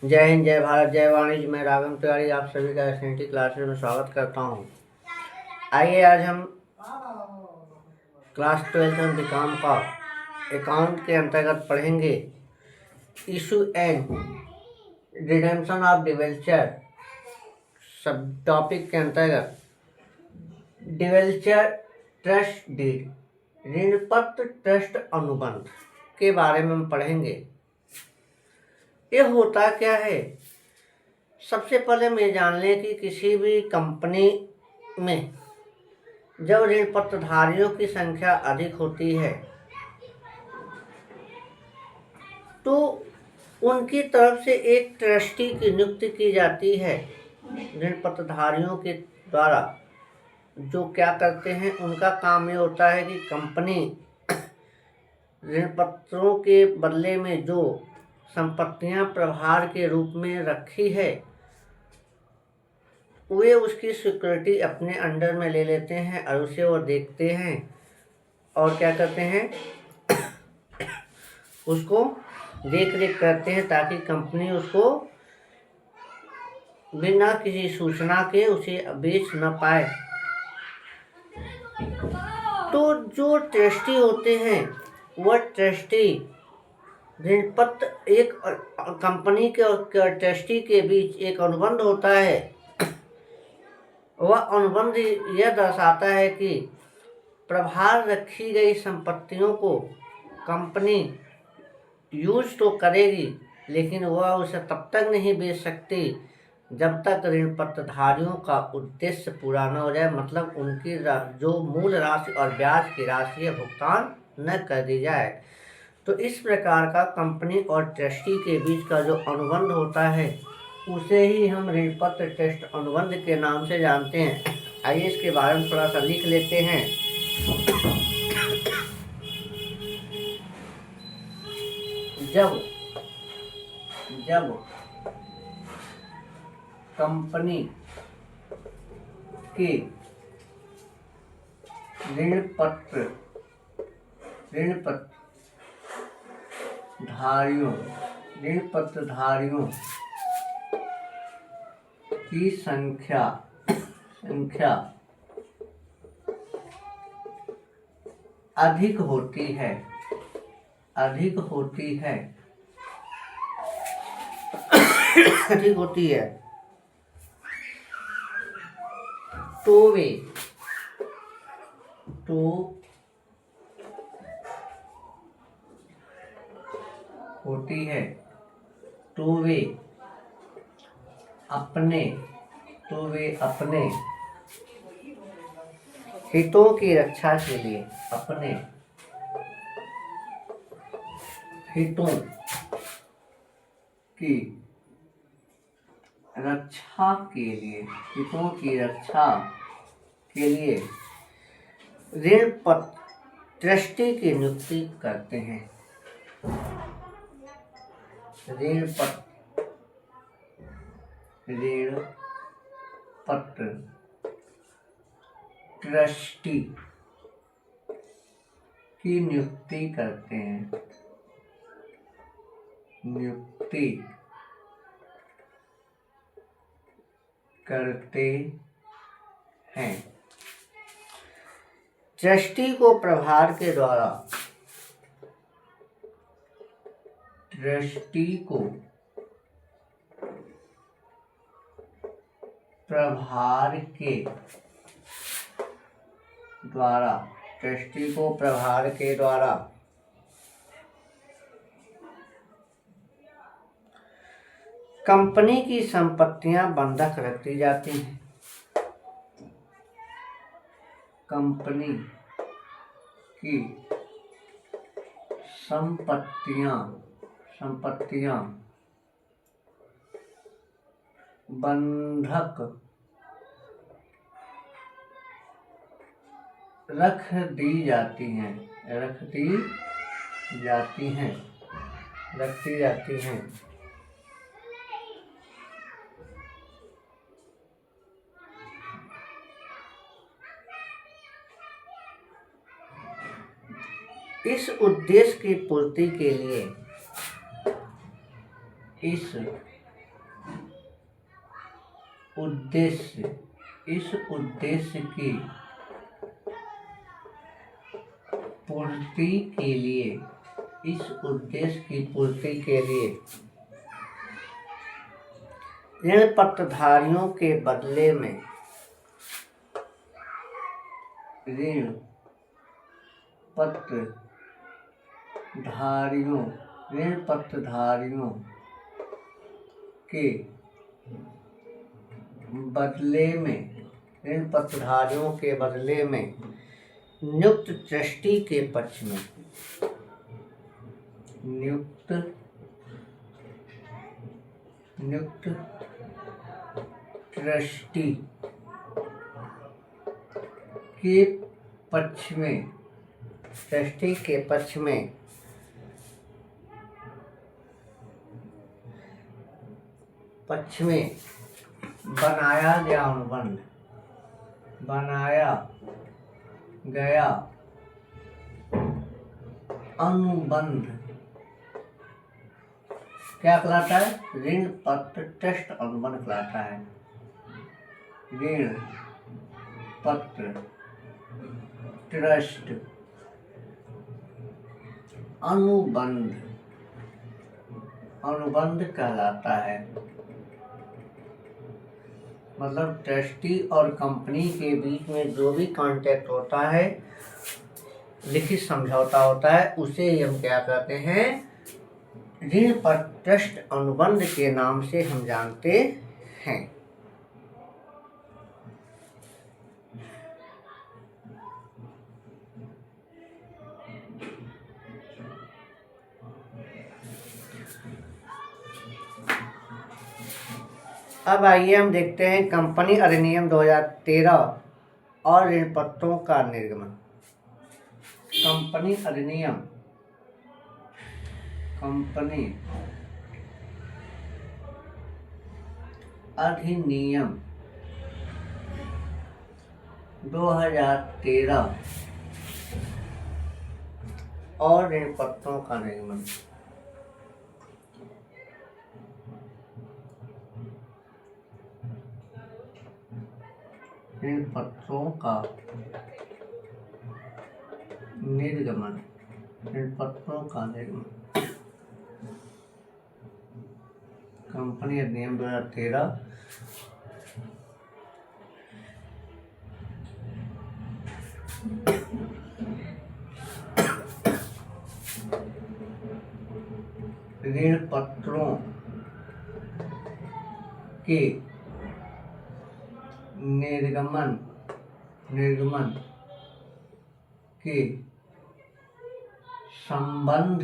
जय हिंद, जय भारत, जय वाणिज्य। मैं राघव तिवारी आप सभी का एसएनटी क्लासेस में स्वागत करता हूँ। आइए आज हम क्लास 12 में बीकॉम का अकाउंट के अंतर्गत पढ़ेंगे issue and redemption of debenture. सब टॉपिक के अंतर्गत डिवेंचर ट्रस्ट डीड, ऋणपत्र ट्रस्ट अनुबंध के बारे में हम पढ़ेंगे। ये होता क्या है, सबसे पहले हम ये जान लें कि किसी भी कंपनी में जब ऋण पत्रधारियों की संख्या अधिक होती है तो उनकी तरफ से एक ट्रस्टी की नियुक्ति की जाती है ऋण पत्रधारियों के द्वारा। जो क्या करते हैं, उनका काम ये होता है कि कंपनी ऋण पत्रों के बदले में जो संपत्तियां प्रभार के रूप में रखी है वे उसकी सिक्योरिटी अपने अंडर में ले लेते हैं और उसे वो देखते हैं और क्या करते हैं, उसको देख रेख करते हैं ताकि कंपनी उसको बिना किसी सूचना के उसे बेच न पाए। तो जो ट्रस्टी होते हैं वह ट्रस्टी ऋणपत्र एक कंपनी के और ट्रस्टी के बीच एक अनुबंध होता है। वह अनुबंध यह दर्शाता है कि प्रभार रखी गई संपत्तियों को कंपनी यूज तो करेगी लेकिन वह उसे तब तक नहीं बेच सकती जब तक ऋण पत्रधारियों का उद्देश्य पूरा न हो जाए, मतलब उनकी जो मूल राशि और ब्याज की राशि है भुगतान न कर दी जाए। तो इस प्रकार का कंपनी और ट्रस्टी के बीच का जो अनुबंध होता है उसे ही हम ऋणपत्र ट्रस्ट अनुबंध के नाम से जानते हैं। आइए इसके बारे में थोड़ा सा लिख लेते हैं। जब कंपनी के ऋणपत्रधारियों की संख्या अधिक होती है तो वे अपने हितों की रक्षा के लिए ऋण ट्रस्टी की नियुक्ति करते हैं। ऋण पत्र ट्रस्टी की नियुक्ति करते हैं। ट्रस्टी को प्रभार के द्वारा ट्रस्टी को प्रभार के द्वारा कंपनी की संपत्तियां बंधक रख दी जाती हैं। कंपनी की संपत्तियां बंधक रख दी जाती हैं। इस उद्देश्य की पूर्ति के लिए उद्देश्य इस उद्देश्य की पूर्ति के लिए इस उद्देश्य की पूर्ति के लिए ऋण पत्रधारियों के बदले में ऋण पत्रधारियों के बदले में नियुक्त ट्रस्टी के पक्ष में नियुक्त ट्रस्टी के पक्ष में बनाया गया अनुबंध क्या कहलाता है? ऋण पत्र ट्रस्ट अनुबंध कहलाता है। ऋण पत्र ट्रस्ट अनुबंध कहलाता है। मतलब ट्रस्टी और कंपनी के बीच में जो भी कॉन्ट्रैक्ट होता है, लिखित समझौता होता है, उसे हम क्या कहते हैं? ऋण पत्र ट्रस्ट अनुबंध के नाम से हम जानते हैं। अब आइए हम देखते हैं कंपनी अधिनियम 2013 और ऋण पत्रों का निर्गमन। कंपनी अधिनियम 2013 और ऋण पत्रों का निर्गमन। ऋण पत्रों का निर्गमन कंपनी अधिनियम 2013 ऋण पत्रों के निर्गमन के संबंध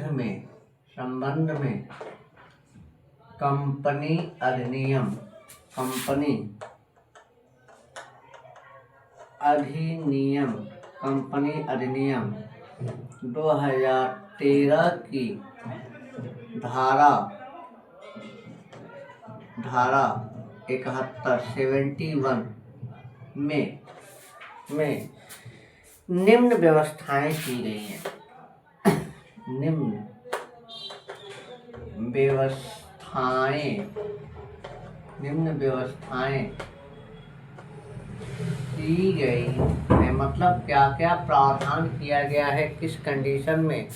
में कंपनी अधिनियम 2013 की धारा 71 में निम्न व्यवस्थाएं की गई हैं। की गई है। मतलब क्या क्या प्रावधान किया गया है, किस कंडीशन में?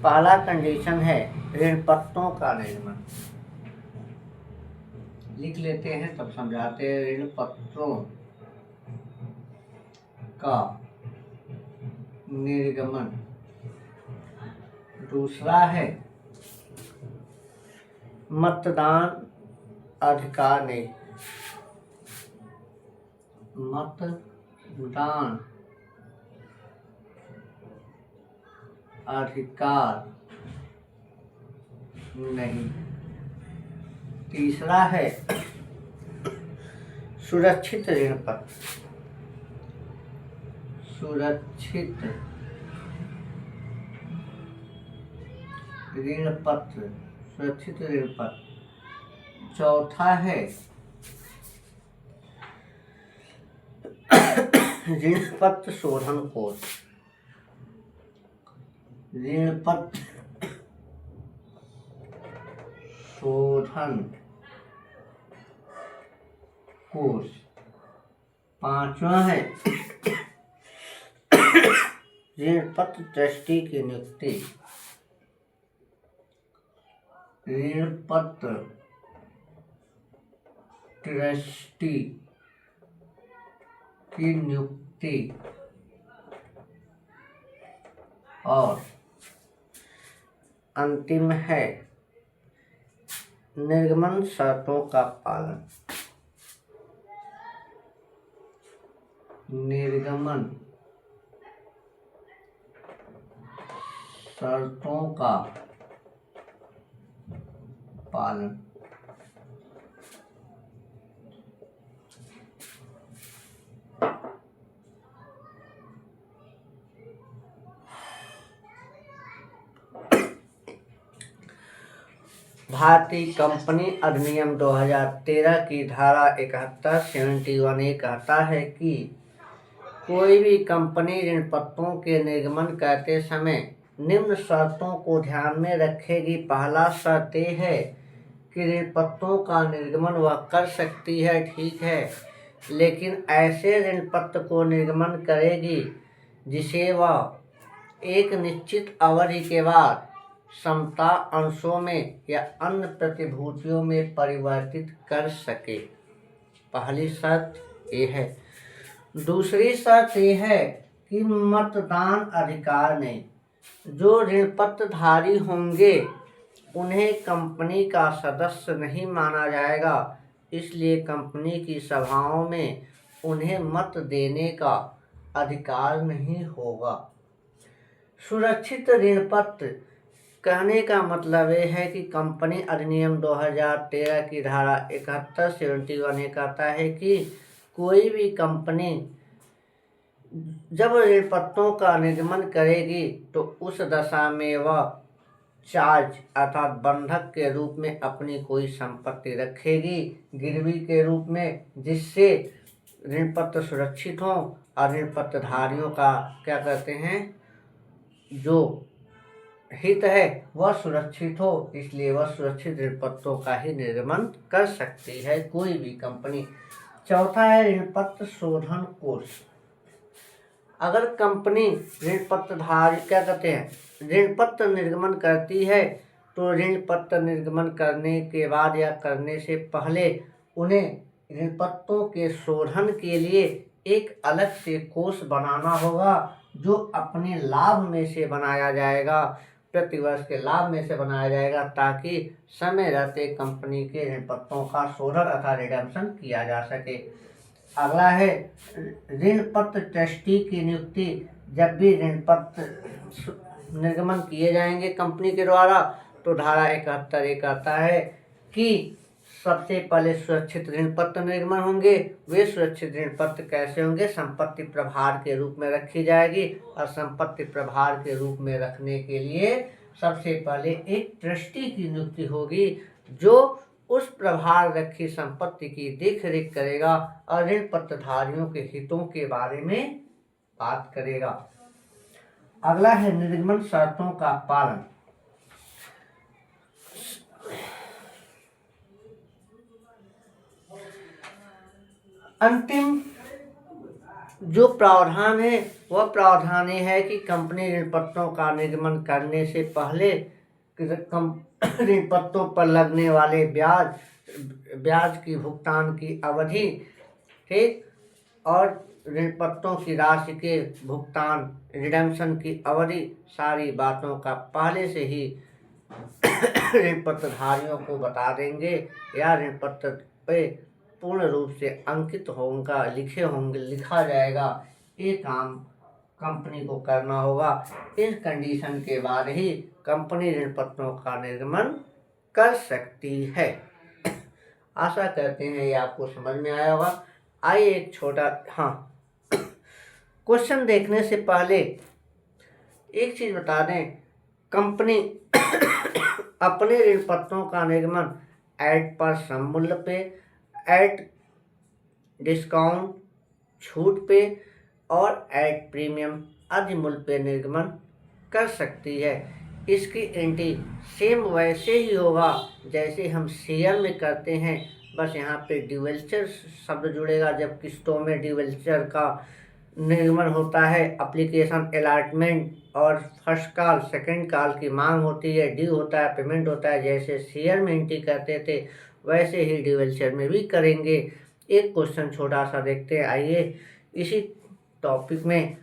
पहला कंडीशन है ऋण पत्रों का निर्गमन। लिख लेते हैं तब समझाते हैं। ऋण पत्रों का निर्गमन। दूसरा है मतदान अधिकार नहीं। तीसरा है सुरक्षित ऋण पत्र। चौथा है ऋण पत्र शोधन कोष। ऋण पत्र शोधन कोष। पांचवा है ऋण पत्र ट्रस्टी की नियुक्ति। ऋण पत्र ट्रस्टी की नियुक्ति। और अंतिम है निर्गमन शर्तों का पालन। निर्गमन शर्तों का पालन। भारतीय कंपनी अधिनियम 2013 की धारा 71 ये कहता है कि कोई भी कंपनी ऋण पत्रों के निर्गमन करते समय निम्न शर्तों को ध्यान में रखेगी। पहला शर्त यह है कि ऋण पत्रों का निर्गमन वह कर सकती है, ठीक है, लेकिन ऐसे ऋण पत्र को निर्गमन करेगी जिसे वह एक निश्चित अवधि के बाद समता अंशों में या अन्य प्रतिभूतियों में परिवर्तित कर सके। पहली शर्त ये है। दूसरी शर्त ये है कि मतदान अधिकार नहीं। जो ऋण पत्रधारी होंगे उन्हें कंपनी का सदस्य नहीं माना जाएगा, इसलिए कंपनी की सभाओं में उन्हें मत देने का अधिकार नहीं होगा। सुरक्षित ऋण पत्र कहने का मतलब यह है कि कंपनी अधिनियम 2013 की धारा 71 ये कहता है कि कोई भी कंपनी जब ऋण पत्रों का निर्गमन करेगी तो उस दशा में वह चार्ज अर्थात बंधक के रूप में अपनी कोई संपत्ति रखेगी गिरवी के रूप में, जिससे ऋण पत्र सुरक्षित हों और ऋण पत्रधारियों का क्या कहते हैं जो हित है वह सुरक्षित हो, इसलिए वह सुरक्षित ऋण पत्रों का ही निर्गमन कर सकती है कोई भी कंपनी। चौथा है ऋण पत्र शोधन कोष। अगर कंपनी ऋण पत्रधारी क्या कहते हैं ऋण पत्र निर्गमन करती है तो ऋण पत्र निर्गमन करने के बाद या करने से पहले उन्हें ऋण पत्रों के शोधन के लिए एक अलग से कोष बनाना होगा, जो अपने लाभ में से बनाया जाएगा, प्रतिवर्ष के लाभ में से बनाया जाएगा, ताकि समय रहते कंपनी के ऋण पत्रों का शोधन अथवा रिडेम्पशन किया जा सके। अगला है ऋण पत्र ट्रस्टी की नियुक्ति। जब भी ऋण पत्र निर्गमन किए जाएंगे कंपनी के द्वारा तो धारा 71 ये कहता है कि सबसे पहले सुरक्षित ऋण पत्र निर्गमन होंगे। वे सुरक्षित ऋण पत्र कैसे होंगे? संपत्ति प्रभार के रूप में रखी जाएगी और संपत्ति प्रभार के रूप में रखने के लिए सबसे पहले एक ट्रस्टी की नियुक्ति होगी जो उस प्रभार रखी संपत्ति की देख रेख करेगा और ऋण पत्रधारियों के हितों के बारे में बात करेगा। अगला है निर्गमन शर्तों का पालन। अंतिम जो प्रावधान है वह प्रावधान ये है कि कंपनी ऋण पत्रों का निर्गमन करने से पहले ऋण पत्रों पर लगने वाले ब्याज की भुगतान की अवधि, ठीक, और ऋण पत्रों की राशि के भुगतान रिडेम्पशन की अवधि, सारी बातों का पहले से ही ऋण पत्रधारियों को बता देंगे या ऋण पत्र पे पूर्ण रूप से अंकित होगा, लिखा जाएगा। ये काम कंपनी को करना होगा। इस कंडीशन के बाद ही कंपनी ऋण पत्रों का निर्गमन कर सकती है। आशा करते हैं ये आपको समझ में आया होगा। आइए एक छोटा क्वेश्चन देखने से पहले एक चीज बता दें, कंपनी अपने ऋण पत्रों का निर्गमन एट पर सम मूल्य पे, एट डिस्काउंट छूट पे और एट प्रीमियम अधिमूल्य पे निर्गमन कर सकती है। इसकी एंट्री सेम वैसे ही होगा जैसे हम शेयर में करते हैं, बस यहाँ पे डिवेंचर शब्द जुड़ेगा। जब किस्तों में डिवेंचर का निर्गमन होता है, एप्लीकेशन अलॉटमेंट और फर्स्ट कॉल सेकंड कॉल की मांग होती है, ड्यू होता है, पेमेंट होता है। जैसे शेयर में एंट्री करते थे वैसे ही डिवेंचर में भी करेंगे। एक क्वेश्चन छोटा सा देखते हैं, आइए इसी टॉपिक में।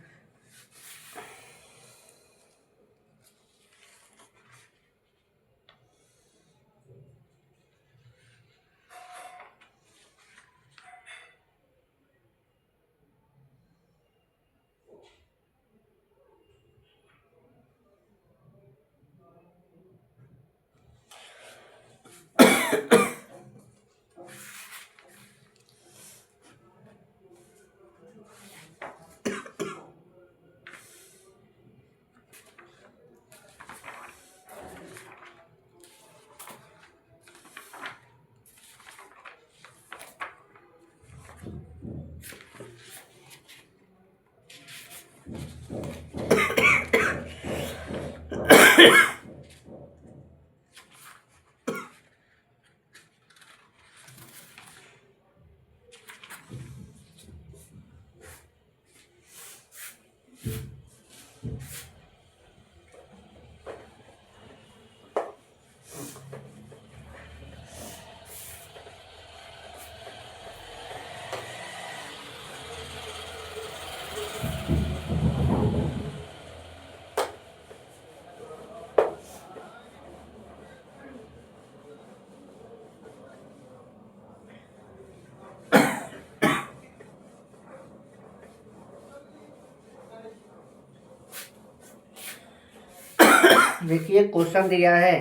देखिए क्वेश्चन दिया है,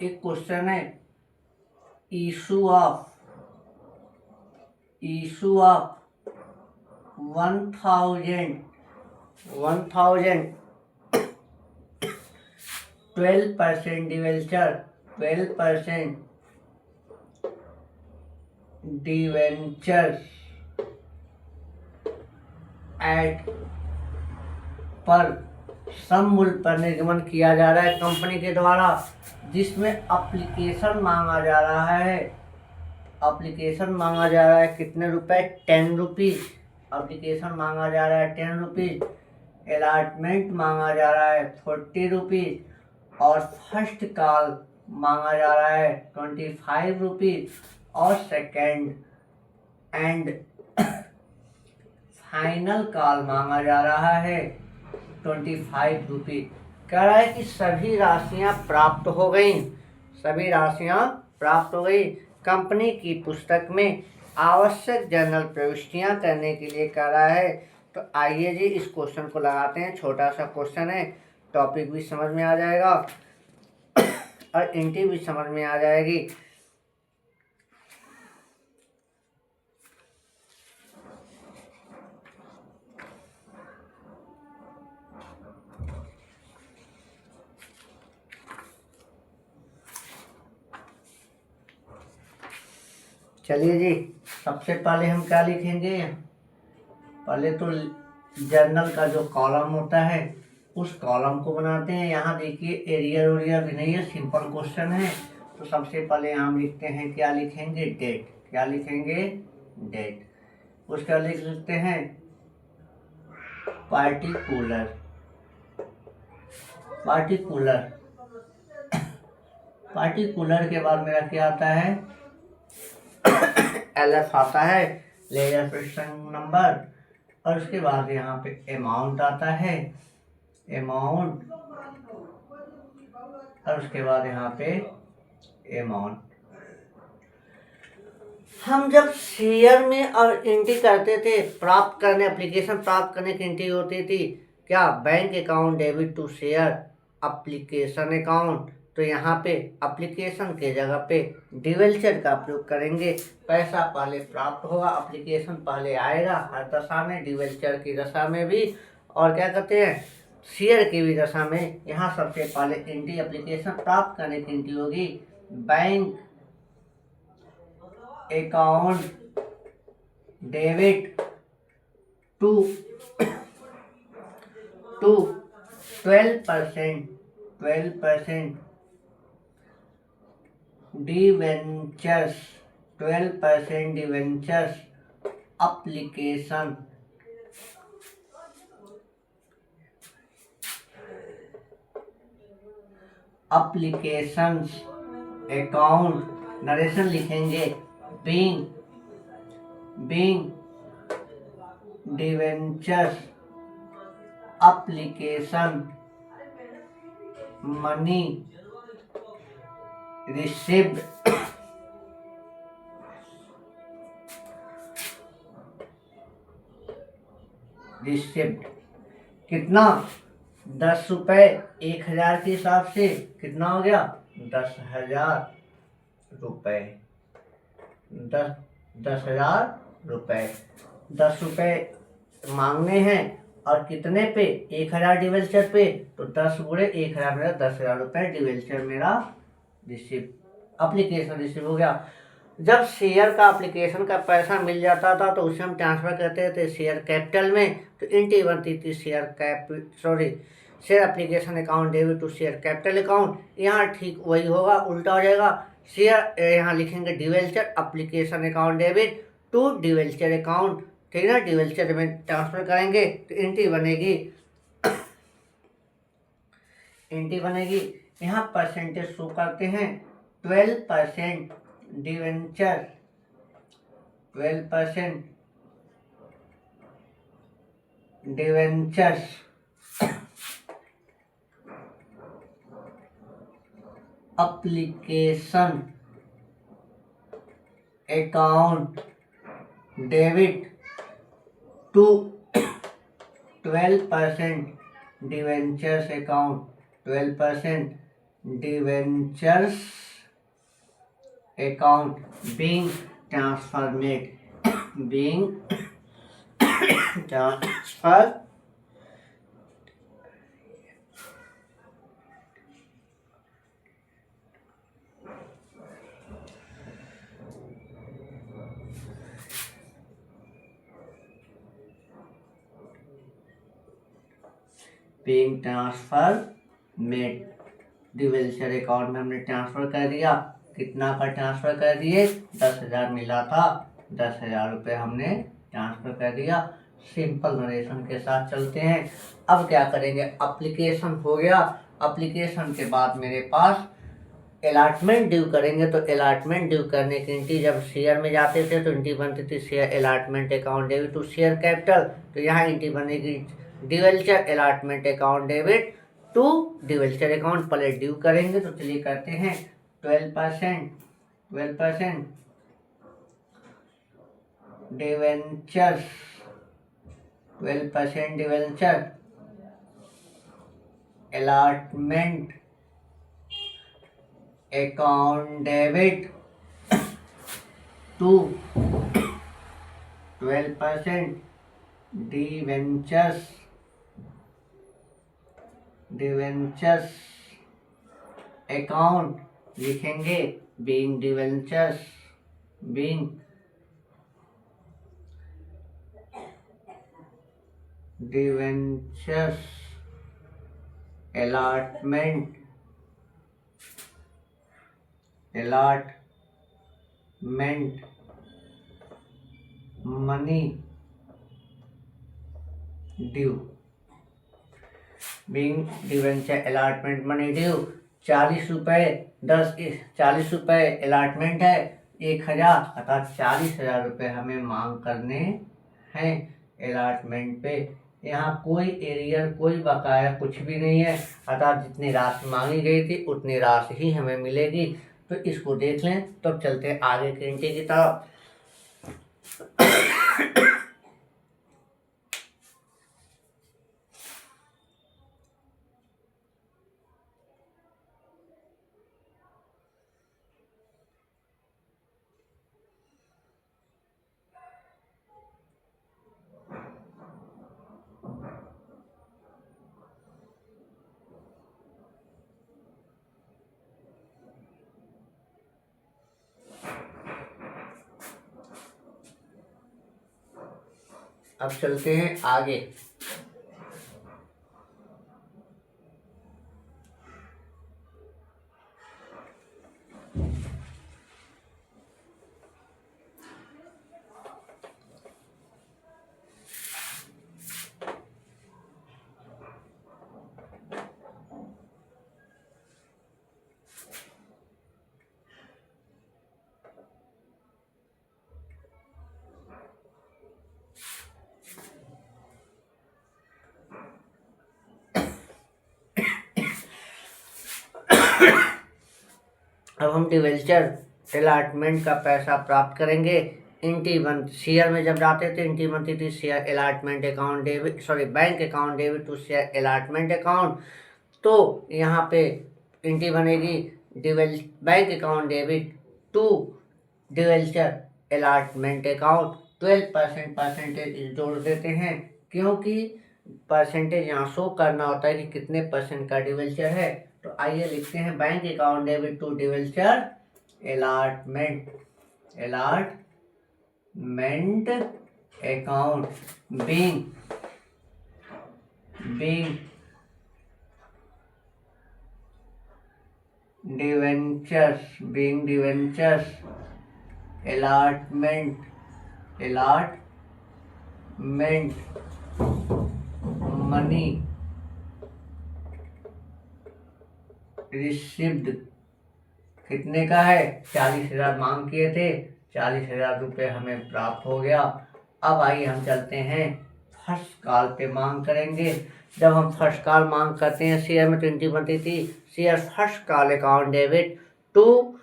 एक क्वेश्चन है issue of 1000 12% debenture 12% debenture at par सम मूल्य पर निर्गमन किया जा रहा है कंपनी के द्वारा, जिसमें एप्लीकेशन मांगा जा रहा है। एप्लीकेशन मांगा जा रहा है कितने रुपए? 10 रुपीज। एप्लीकेशन मांगा जा रहा है 10 रुपीज। अलॉटमेंट मांगा जा रहा है 40 रुपीज और फर्स्ट कॉल मांगा जा रहा है 25 रुपीज और सेकेंड एंड फाइनल कॉल मांगा जा रहा है 25 रुपीज। कह रहा है कि सभी राशियां प्राप्त हो गई, सभी राशियां प्राप्त हो गई। कंपनी की पुस्तक में आवश्यक जर्नल प्रविष्टियां करने के लिए कह रहा है। तो आइए जी इस क्वेश्चन को लगाते हैं। छोटा सा क्वेश्चन है, टॉपिक भी समझ में आ जाएगा और एंट्री भी समझ में आ जाएगी। चलिए जी, सबसे पहले हम क्या लिखेंगे? पहले तो जर्नल का जो कॉलम होता है उस कॉलम को बनाते हैं। यहाँ देखिए एरियर ओरियर भी नहीं है, सिंपल क्वेश्चन है। तो सबसे पहले हम लिखते हैं, क्या लिखेंगे? डेट। क्या लिखेंगे? डेट। उसका लिख लेते हैं पार्टिकुलर। पार्टिकुलर पार्टिकुलर के बाद मेरा क्या आता है? LF आता है, लेजर प्रेसिडेंट नंबर। और उसके बाद यहाँ पे अमाउंट आता है, अमाउंट। और उसके बाद यहाँ पे अमाउंट। हम जब शेयर में और एंट्री करते थे, प्राप्त करने एप्लीकेशन प्राप्त करने की एंट्री होती थी, क्या? Bank account debit to share application account. तो यहाँ पे एप्लीकेशन के जगह पे डिवेंचर का प्रयोग करेंगे। पैसा पहले प्राप्त होगा, एप्लीकेशन पहले आएगा हर दशा में, डिवेंचर की दशा में भी, और क्या कहते हैं, शेयर की भी दशा में। यहाँ सबसे पहले एंट्री एप्लीकेशन प्राप्त करने की एंट्री होगी, bank account debit to 12% debentures 12% debentures applications account narration लिखेंगे being debentures application money received कितना 10 रुपए 1,000 के हिसाब से कितना हो गया 10,000 रुपए 10,000 रुपए 10 रुपए मांगने हैं और कितने पे 1,000 डिवेंचर पे तो 10 गुणे 1,000 मेरा 10,000 रुपए डिवेंचर मेरा एप्लीकेशन रिसीव हो गया। जब शेयर का एप्लीकेशन का पैसा मिल जाता था तो उसे हम ट्रांसफर करते थे शेयर कैपिटल में, तो एंट्री बनती थी share application account debit to share capital account. यहाँ ठीक वही होगा, उल्टा हो जाएगा। शेयर यहाँ लिखेंगे debenture application account debit to debenture account, ठीक है ना, डिवेंचर में ट्रांसफर करेंगे तो एंट्री बनेगी। यहाँ परसेंटेज शो करते हैं 12% debenture 12% debentures application account debit to 12% debentures account 12% debentures account being transferred made debenture account में हमने ट्रांसफर कर दिया। कितना का ट्रांसफर कर दिए 10,000 मिला था, 10,000 रुपये हमने ट्रांसफर कर दिया। सिंपल नरेशन के साथ चलते हैं। अब क्या करेंगे, एप्लीकेशन हो गया। एप्लीकेशन के बाद मेरे पास अलॉटमेंट ड्यू करेंगे, तो अलॉटमेंट ड्यू करने की एंट्री जब शेयर में जाते थे तो एंट्री बनती थी share allotment account debit to share capital, तो यहाँ एंट्री बनेगी debenture allotment account debit to debenture account. पहले ड्यू करेंगे तो चलिए करते हैं 12% debenture 12% debenture allotment account debit to 12% debentures account लिखेंगे being debentures allotment money due being debenture allotment money due 40 रुपये 40 रुपये अलॉटमेंट है, 1,000 अर्थात 40,000 रुपये हमें मांग करने हैं अलॉटमेंट पे। यहाँ कोई एरियर कोई बकाया कुछ भी नहीं है, अर्थात जितनी राशि मांगी गई थी उतनी राशि ही हमें मिलेगी। तो इसको देख लें, तो चलते हैं आगे की एंट्री की तरफ। अब चलते हैं आगे। अब हम डिवेंचर अलॉटमेंट का पैसा प्राप्त करेंगे। इंटी बन शेयर में जब जाते थे इंटी बनती थी share allotment account debit bank account debit to share allotment account. तो यहाँ पे इंटी बनेगी bank account debit to debenture allotment account. 12% percentage जोड़ देते हैं, क्योंकि परसेंटेज यहाँ शो करना होता है कि कितने परसेंट का डिवेंचर है। तो आइए लिखते हैं bank account debit to debenture allotment account being debentures allotment money received। कितने का है? 40,000 मांग किए थे, 40,000 रुपये हमें प्राप्त हो गया। अब आइए हम चलते हैं फर्स्ट कॉल पे मांग करेंगे। जब हम फर्स्ट कॉल मांग करते हैं शेयर में 20 बनती थी share first call account debit to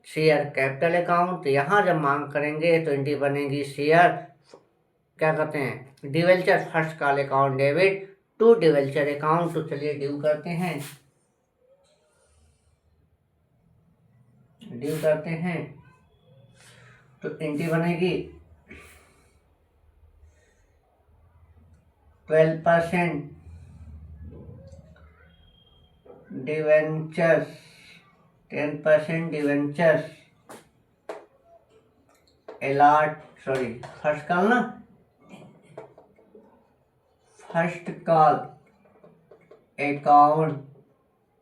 share capital account. तो यहाँ जब मांग करेंगे तो 20 बनेगी शेयर क्या कहते हैं debenture first call account debit to debenture account. तो चलिए ड्यू करते हैं तो 20 बनेगी 12% debentures 10% debentures first call account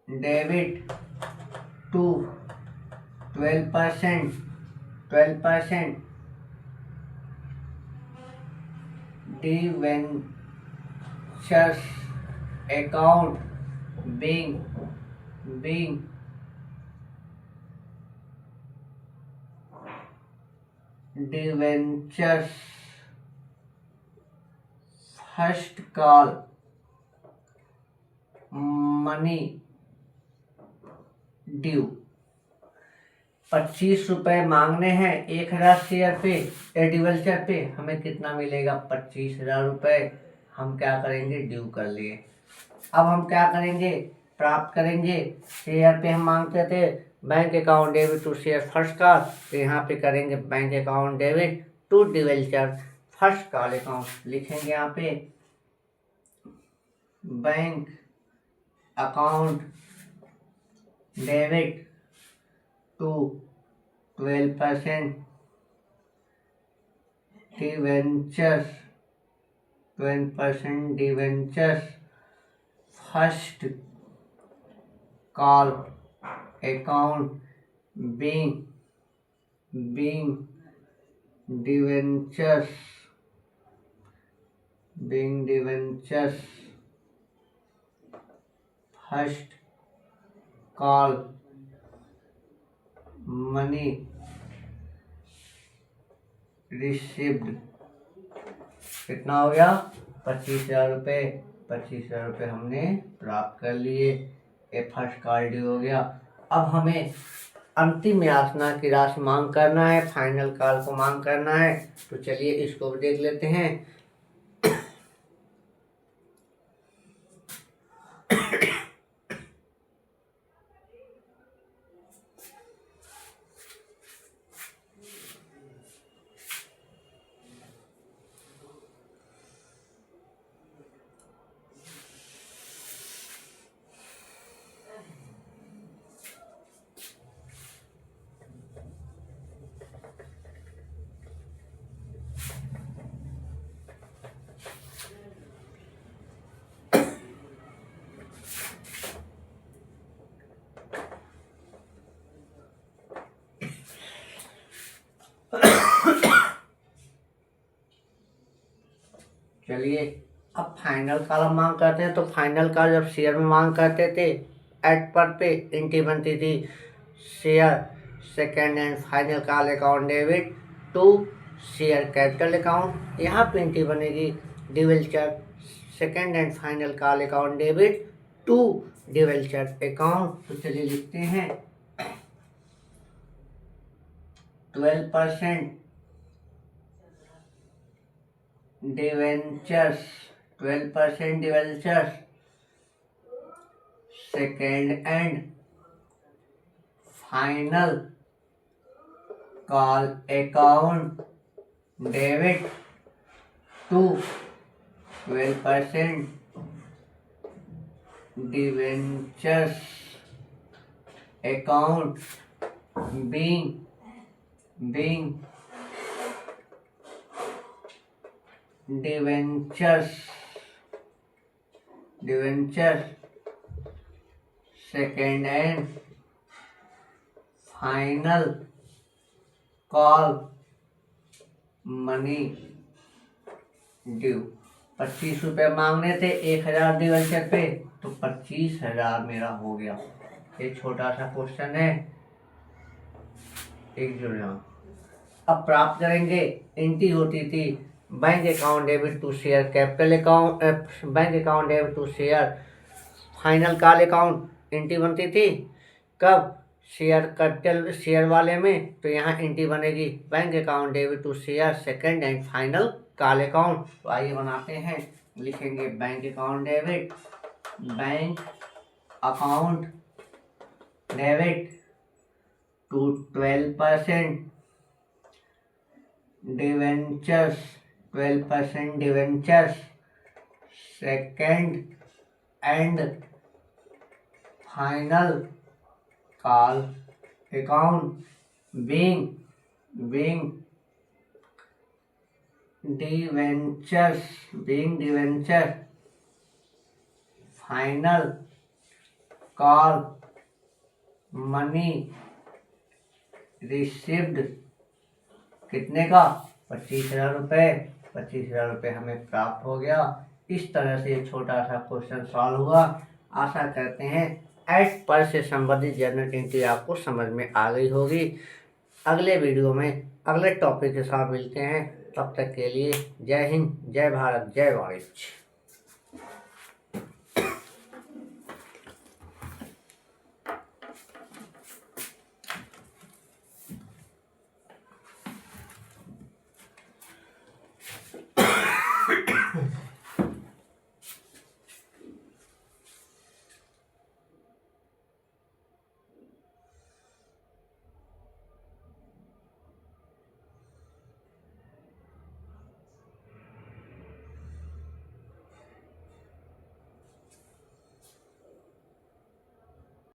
debit to 12% debentures account being debentures first call money due। 25 रुपए मांगने हैं 1,000 शेयर पे डिवेंचर पे, हमें कितना मिलेगा 25,000 रुपए। हम क्या करेंगे ड्यू कर लिए। अब हम क्या करेंगे प्राप्त करेंगे। शेयर पे हम मांगते थे bank account debit to share first call, तो यहाँ पे करेंगे bank account debit to debenture first call account. लिखेंगे यहाँ पे bank account debit to 12% debentures first call account being debentures first call money received. कितना हो गया 25,000 रुपये। 25,000 रुपये हमने प्राप्त कर लिए। ये फर्स्ट कॉल ड्यू हो गया। अब हमें अंतिम याचना की राशि मांग करना है, फाइनल कॉल को मांग करना है। तो चलिए इसको भी देख लेते हैं। चलिए अब फाइनल कॉल हम मांग करते हैं। तो फाइनल कॉल जब शेयर में मांग करते थे एट पर पे एंट्री बनती थी share second and final call account debit to share capital account. यहाँ पे एंट्री बनेगी debenture second and final call account debit to debenture account, तो चलिए लिखते हैं 12% debentures, 12% debentures, second and final call account debit to 12% debentures account being debentures second and final call money due. 25 रुपये मांगने थे 1000 डिवेंचर पे, तो 25,000 मेरा हो गया। एक छोटा सा क्वेश्चन है, एक जुड़ना। अब प्राप्त करेंगे, एंट्री होती थी bank account debit to share capital account, bank account debit to share final call account. Entry बनती थी कब? शेयर कैपिटल शेयर वाले में, तो यहाँ एंट्री बनेगी bank account debit to share second and final call account. तो आइए बनाते हैं, लिखेंगे bank account debit, bank account debit to 12% debentures, 12% debentures second and final call account being debenture final call money received, कितने का? 25,000 रुपये। 25,000 रुपये हमें प्राप्त हो गया। इस तरह से छोटा सा क्वेश्चन सॉल्व हुआ। आशा करते हैं एट पर से संबंधित जर्नल एंट्री आपको समझ में आ गई होगी। अगले वीडियो में अगले टॉपिक के साथ मिलते हैं। तब तक के लिए जय हिंद, जय भारत, जय वाणिज्य।